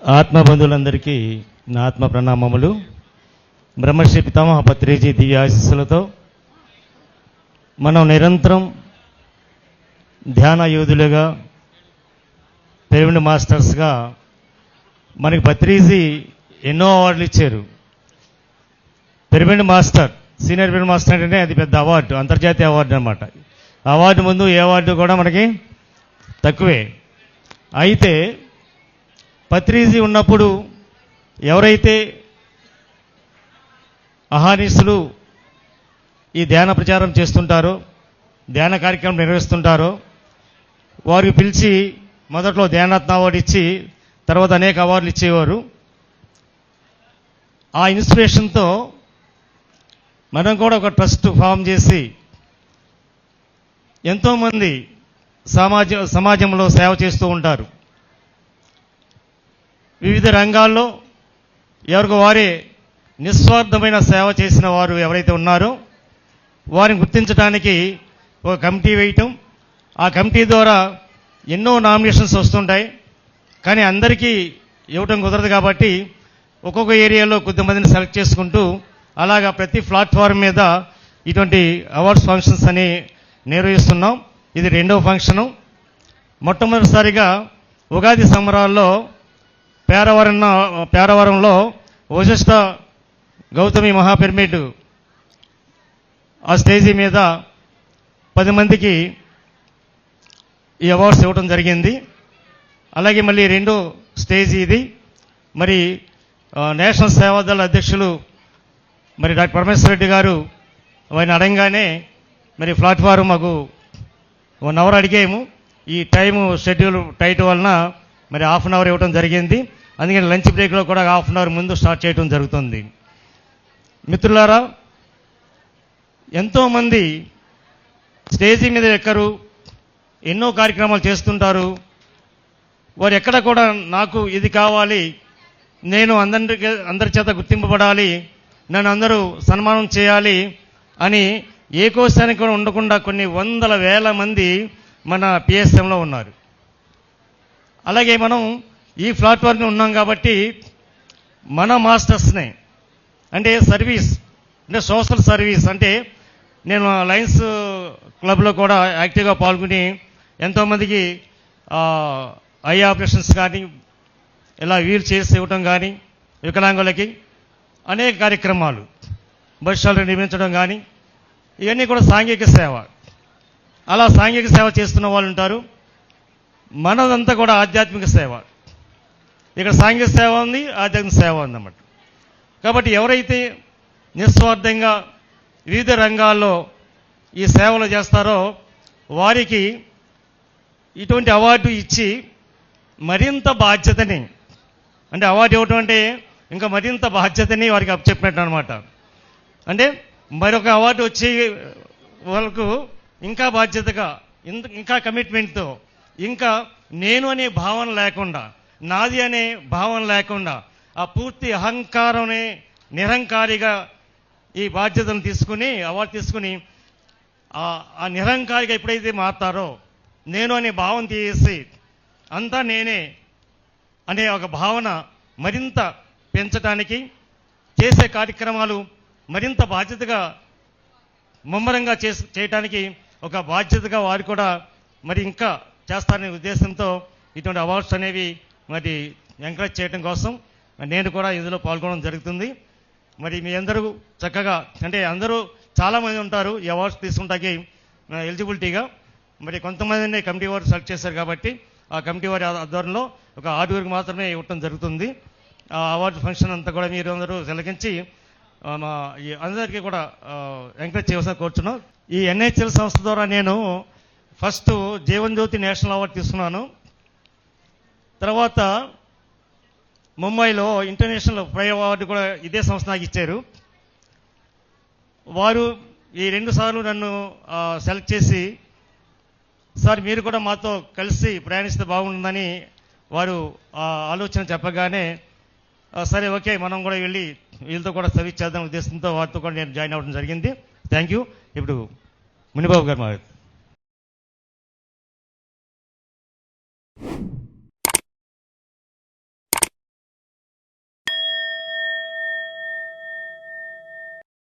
ఆత్మబంధువులందరికీ నా ఆత్మ ప్రణామములు. బ్రహ్మశ్రీ పితామహ పత్రిజీ దివ్య ఆశీస్సులతో మనం నిరంతరం ధ్యాన యోధులుగా, పిరమిడ్ మాస్టర్స్గా మనకి పత్రిజీ ఎన్నో అవార్డులు ఇచ్చారు. Pyramid master, senior pyramid master అంటే అది పెద్ద అవార్డు, అంతర్జాతీయ అవార్డు అనమాట. అవార్డు ముందు ఏ అవార్డు కూడా మనకి తక్కువే. అయితే పత్రిజీ ఉన్నప్పుడు ఎవరైతే అహానిస్తులు ఈ ధ్యాన ప్రచారం చేస్తుంటారో, ధ్యాన కార్యక్రమం నిర్వహిస్తుంటారో వారికి పిలిచి మొదట్లో ధ్యానరత్న అవార్డు ఇచ్చి తర్వాత అనేక అవార్డులు ఇచ్చేవారు. ఆ ఇన్స్పిరేషన్తో మనం కూడా ఒక ట్రస్ట్ ఫామ్ చేసి ఎంతోమంది సమాజంలో సేవ చేస్తూ ఉంటారు. వివిధ రంగాల్లో ఎవరికి వారే నిస్వార్థమైన సేవ చేసిన వారు ఎవరైతే ఉన్నారో వారిని గుర్తించడానికి ఒక కమిటీ వేయటం, ఆ కమిటీ ద్వారా ఎన్నో నామినేషన్స్ వస్తుంటాయి. కానీ అందరికీ ఇవ్వటం కుదరదు కాబట్టి ఒక్కొక్క ఏరియాలో కొద్దిమందిని సెలెక్ట్ చేసుకుంటూ అలాగా ప్రతి ప్లాట్ఫామ్ మీద ఇటువంటి అవార్డ్స్ ఫంక్షన్స్ అని నిర్వహిస్తున్నాం. ఇది రెండవ ఫంక్షను. మొట్టమొదటిసారిగా ఉగాది సంబరాల్లో పేరవరంలో వశిష్ఠ గౌతమి మహాపిరమిడ్ ఆ స్టేజీ మీద 10 మందికి ఈ అవార్డ్స్ ఇవ్వడం జరిగింది. అలాగే మళ్ళీ రెండో స్టేజీ ఇది. మరి నేషనల్ సేవాదళ అధ్యక్షులు మరి డాక్టర్ పరమేశ్వర రెడ్డి గారు ఆయన అడగగానే మరి ప్లాట్ఫారం మాకు 1 అవర్ అడిగాము. ఈ టైము షెడ్యూల్ టైట్ వలన మరి హాఫ్ అన్ అవర్ ఇవ్వడం జరిగింది. అందుకని లంచ్ బ్రేక్లో కూడా హాఫ్ అన్ అవర్ ముందు స్టార్ట్ చేయడం జరుగుతుంది. మిత్రులారా, ఎంతోమంది స్టేజీ మీద ఎక్కరు, ఎన్నో కార్యక్రమాలు చేస్తుంటారు. వారు ఎక్కడ కూడా నాకు ఇది కావాలి, నేను అందరి చేత గుర్తింపబడాలి, నన్ను అందరూ సన్మానం చేయాలి అని ఏ కోశానికి కూడా ఉండకుండా కొన్ని వందల వేల మంది మన పిఎస్ఎంలో ఉన్నారు. అలాగే మనం ఈ ప్లాట్ఫామ్ని ఉన్నాం కాబట్టి మన మాస్టర్స్ని అంటే సర్వీస్, అంటే సోషల్ సర్వీస్, అంటే నేను లయన్స్ క్లబ్లో కూడా యాక్టివ్గా పాల్గొని ఎంతోమందికి ఐ ఆపరేషన్స్ కానీ ఇలా వీల్ చైర్స్ ఇవ్వటం కానీ, వికలాంగులకి అనేక కార్యక్రమాలు, బస్ షెల్టర్ నిర్మించడం కానీ, ఇవన్నీ కూడా సాంఘిక సేవ. అలా సాంఘిక సేవ చేస్తున్న వాళ్ళు ఉంటారు. మనదంతా కూడా ఆధ్యాత్మిక సేవ. ఇక్కడ సాంఘిక సేవ ఉంది, ఆధ్యాత్మిక సేవ ఉందన్నమాట. కాబట్టి ఎవరైతే నిస్వార్థంగా వివిధ రంగాల్లో ఈ సేవలు చేస్తారో వారికి ఇటువంటి అవార్డు ఇచ్చి మరింత బాధ్యతని, అంటే అవార్డు ఇవ్వటం అంటే ఇంకా మరింత బాధ్యతని వారికి అప్పచెప్పినట్టు అనమాట. అంటే మరొక అవార్డు వచ్చే వాళ్ళకు ఇంకా బాధ్యతగా, ఇంకా కమిట్మెంట్తో, ఇంకా నేను అనే భావన లేకుండా, నాది అనే భావన లేకుండా ఆ పూర్తి అహంకారమే నిరహంకారిగా ఈ బాధ్యతను తీసుకుని, అవార్డు తీసుకుని ఆ నిరహంకారిగా ఎప్పుడైతే మారుతారో, నేను అనే భావన తీసి అంతా నేనే అనే ఒక భావన మరింత పెంచడానికి చేసే కార్యక్రమాలు మరింత బాధ్యతగా ముమ్మరంగా చేయటానికి ఒక బాధ్యతగా వారు కూడా మరి ఇంకా చేస్తారనే ఉద్దేశంతో ఇటువంటి అవార్డ్స్ అనేవి మరి ఎంకరేజ్ చేయడం కోసం నేను కూడా ఇందులో పాల్గొనడం జరుగుతుంది. మరి మీ అందరూ చక్కగా, అంటే అందరూ చాలామంది ఉంటారు ఈ అవార్డ్స్ తీసుకుంటాకి ఎలిజిబిలిటీగా. మరి కొంతమందిని కమిటీ వారు సెలెక్ట్ చేశారు కాబట్టి ఆ కమిటీ వారి ఆధ్వర్యంలో ఒక 6 మాత్రమే ఇవ్వటం జరుగుతుంది. ఆ అవార్డు ఫంక్షన్ అంతా కూడా మీరు అందరూ తిలకించి అందరికీ కూడా ఎంకరేజ్ చేయవలసిన కోరుచున్నాం. ఈ ఎన్హెచ్ఎల్ సంస్థ ద్వారా నేను first Jeevan Jyoti national award తీసుకున్నాను. తర్వాత ముంబైలో ఇంటర్నేషనల్ ప్రై అవార్డు కూడా ఇదే సంస్థ నాకు ఇచ్చారు. వారు ఈ 2 సార్లు నన్ను సెలెక్ట్ చేసి, సార్ మీరు కూడా మాతో కలిసి ప్రయాణిస్తే బాగుంటుందని వారు ఆలోచన చెప్పగానే సరే ఓకే మనం కూడా వెళ్ళి వీళ్ళతో కూడా సర్వీస్ చేద్దాం ఉద్దేశంతో వారితో కూడా నేను జాయిన్ అవ్వడం జరిగింది. Thank you. ఇప్పుడు మునిబాబు గారు మాట్లాడు.